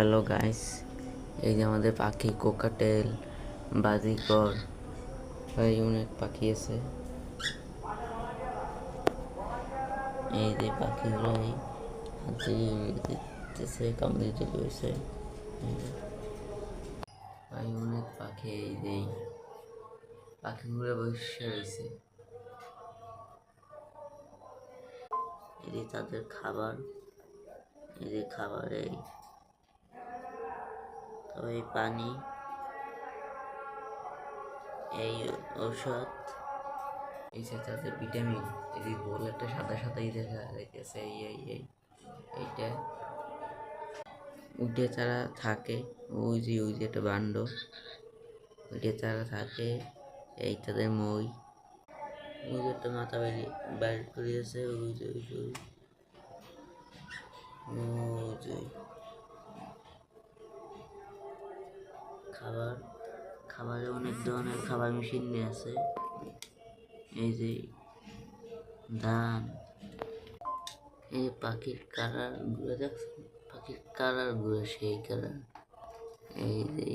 Hello guys, এই যে আমাদের পাখি কোকাটেল, বাজিকর, এই অনেক পাখি আছে। এই যে পাখিগুলো এই হাতে দিতেছে, কামড় দিতে রয়েছে। ভাই অনেক পাখি, এই যে পাখিগুলো বসে রয়েছে। এই যে তাদের খাবার, এই যে খাবার, এই পানি, এই ঔষধ, এই যে তাদের ভিটামিন। এই যে বল একটা সাদা সাদাই দেখা যাইতেছে, এইটা উঠে তারা থাকে। ওই যে একটা বান্ড, ওইটা তারা থাকে। এই তাদের মই, ওই যে একটা মাথা বাইর করিয়েছে, ওই যে খাবার, খাবারে অনেক ধরনের খাবার মেশিন নিয়ে আছে। এই যে ধান, এই পাখির কালার গুলো দেখছেন, পাখির কালার গুলো সেই কালার। এই যে